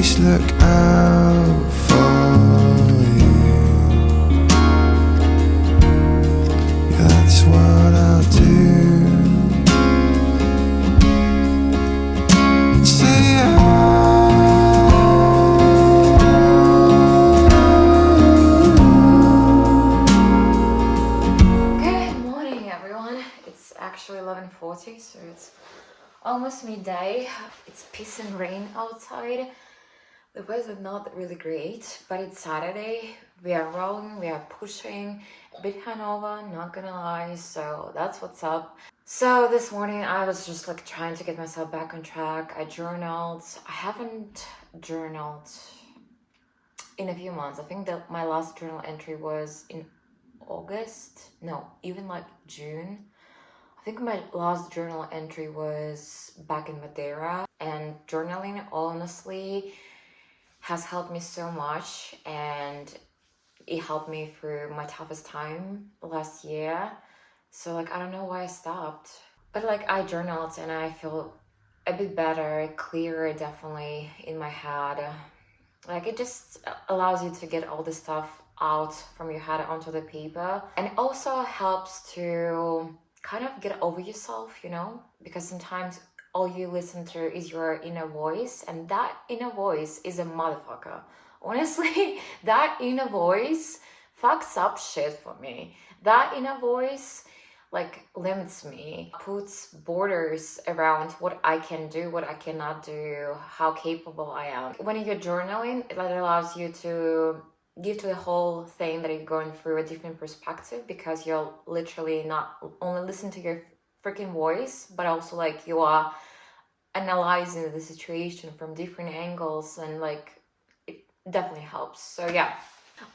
always look out for you. Yeah, that's what I'll do. Say Good morning, everyone. It's actually 11:40, so it's almost midday. It's piss and rain outside. The weather's not really great, but it's Saturday. We are rolling, we are pushing, a bit hangover, not gonna lie, so that's what's up. So this morning I was just like trying to get myself back on track. I journaled. I haven't journaled in a few months. I think that my last journal entry was in August. No, even like June. I think my last journal entry was back in Madeira, and journaling honestly has helped me so much, and it helped me through my toughest time last year. So like I don't know why I stopped, but like I journaled and I feel a bit better, clearer definitely in my head. Like it just allows you to get all the stuff out from your head onto the paper, and it also helps to kind of get over yourself, you know, because sometimes all you listen to is your inner voice, and that inner voice is a motherfucker. Honestly, that inner voice fucks up shit for me. That inner voice like limits me, puts borders around what I can do, what I cannot do, how capable I am. When you're journaling, it allows you to give to the whole thing that you're going through a different perspective, because you're literally not only listening to your freaking voice, but also like you are analyzing the situation from different angles, and like it definitely helps. So yeah,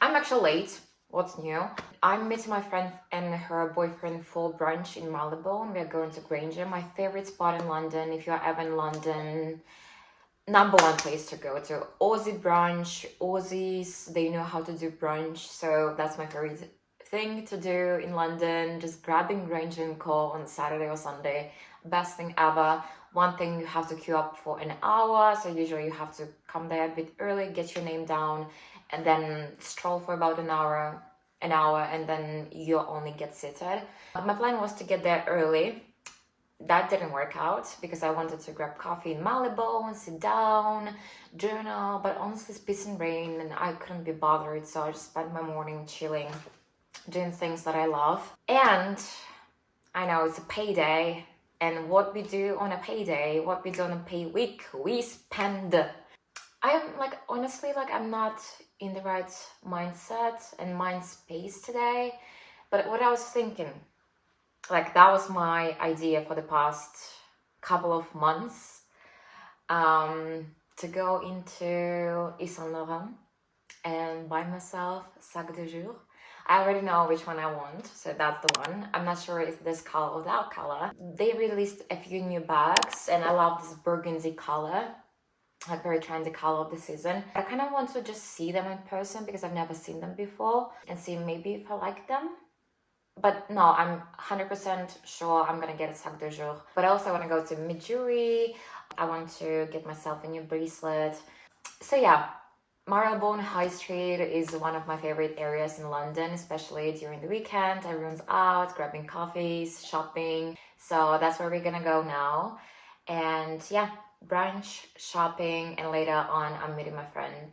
I'm actually late. What's new? I'm meeting my friend and her boyfriend for brunch in Malibu, and we're going to Granger, my favorite spot in London. If you're ever in London, number one place to go to. Aussie brunch. Aussies, they know how to do brunch, so that's my favorite thing to do in London. Just grabbing Granger and Co on Saturday or Sunday, best thing ever. One thing, you have to queue up for an hour, so usually you have to come there a bit early, get your name down, and then stroll for about an hour, and then you only get seated. My plan was to get there early. That didn't work out because I wanted to grab coffee in Malibu and sit down, journal, but honestly it's piss and rain and I couldn't be bothered, so I just spent my morning chilling, doing things that I love. And I know it's a payday, and what we do on a payday, what we do on a pay week, we spend. I'm like, honestly, like I'm not in the right mindset and mind space today, but what I was thinking, like that was my idea for the past couple of months, to go into Laurent and buy myself sac de jour. I already know which one I want, so that's the one. I'm not sure if this color or that color. They released a few new bags, and I love this burgundy color, like very trendy color of the season. I kind of want to just see them in person because I've never seen them before, and see maybe if I like them. But no, I'm 100% sure I'm gonna get a sac de jour. But also I want to go to mejuri. I want to get myself a new bracelet. So yeah, Marylebone High Street is one of my favorite areas in London, especially during the weekend. Everyone's out, grabbing coffees, shopping. So that's where we're gonna go now. And yeah, brunch, shopping, and later on I'm meeting my friend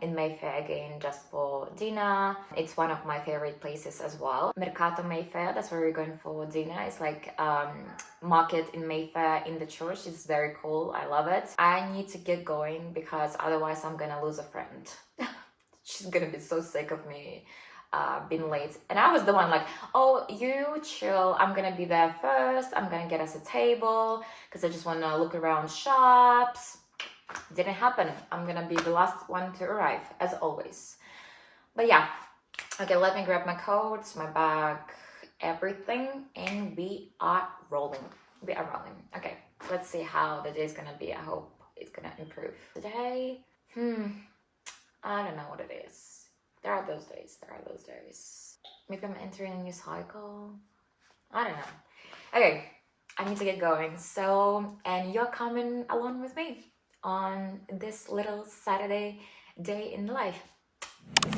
in Mayfair again just for dinner. It's one of my favorite places as well. Mercato Mayfair, that's where we're going for dinner. It's like market in Mayfair in the church. It's very cool. I love it. I need to get going because otherwise I'm gonna lose a friend. She's gonna be so sick of me being late. And I was the one like, oh, you chill, I'm gonna be there first, I'm gonna get us a table because I just want to look around shops. Didn't happen. I'm gonna be the last one to arrive as always. But yeah, okay, let me grab my coats, my bag, everything, and we are rolling. Okay, let's see how the day is gonna be. I hope it's gonna improve today. I don't know what it is. There are those days. Maybe I'm entering a new cycle. I don't know. Okay, I need to get going. So, and you're coming along with me. on this little Saturday day in life. So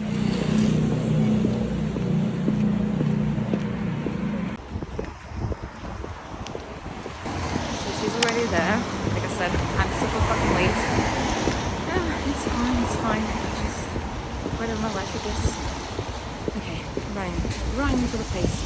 she's already there. Like I said, I'm super fucking late. Yeah, it's fine. Just part of my life, I guess. Okay, running to the place.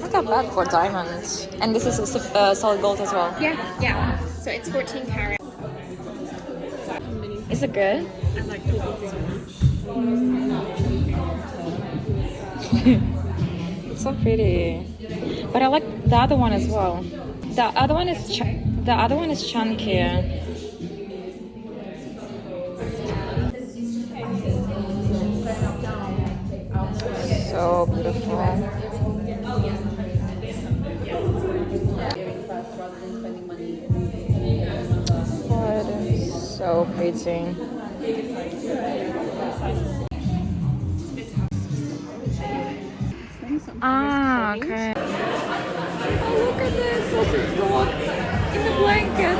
Not that bad for diamonds. And this is solid gold as well. Yeah. So it's 14 karat. Is it good? I like the gold so much. It's so pretty. But I like the other one as well. The other one is chunkier. So beautiful. God, it's so pretty. Ah, okay. Oh, look at this sausage dog in the blanket.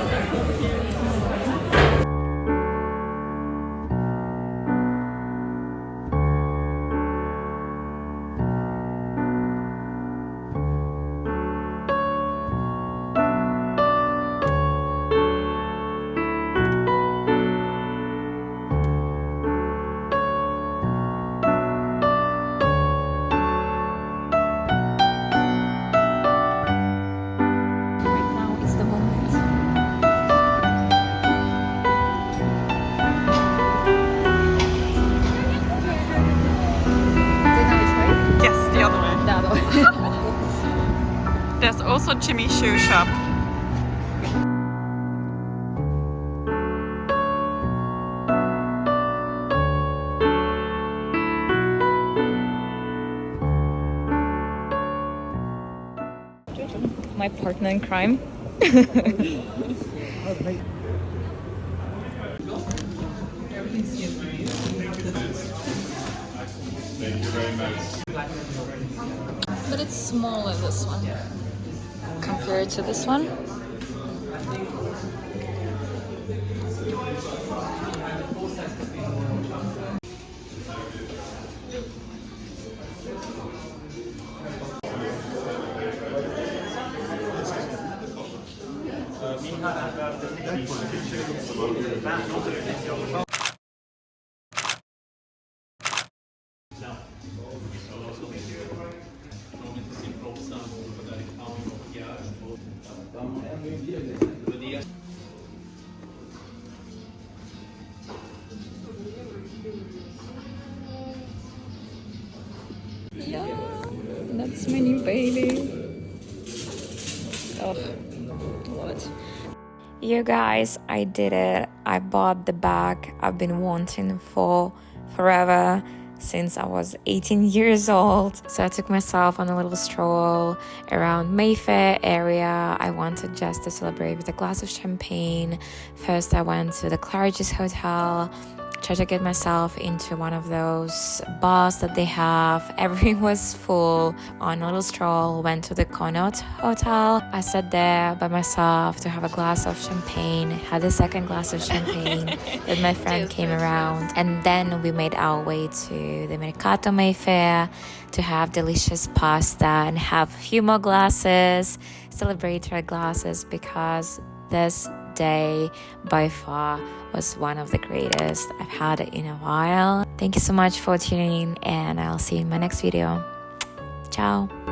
There's also Jimmy Shoe Shop. My partner in crime. But it's smaller, this one, compared to this one. Yeah, that's my new baby. Oh, what? You guys, I did it. I bought the bag I've been wanting for forever, since I was 18 years old. So I took myself on a little stroll around Mayfair area. I wanted just to celebrate with a glass of champagne. First I went to the Claridge's hotel, tried to get myself into one of those bars that they have. Everything was full. On a little stroll, went to the Connaught hotel. I sat there by myself to have a glass of champagne, had a second glass of champagne. Then my friend came around, and then we made our way to the Mercato Mayfair to have delicious pasta and have a few more glasses, celebratory glasses, because this day by far was one of the greatest I've had in a while. Thank you so much for tuning in, and I'll see you in my next video. Ciao.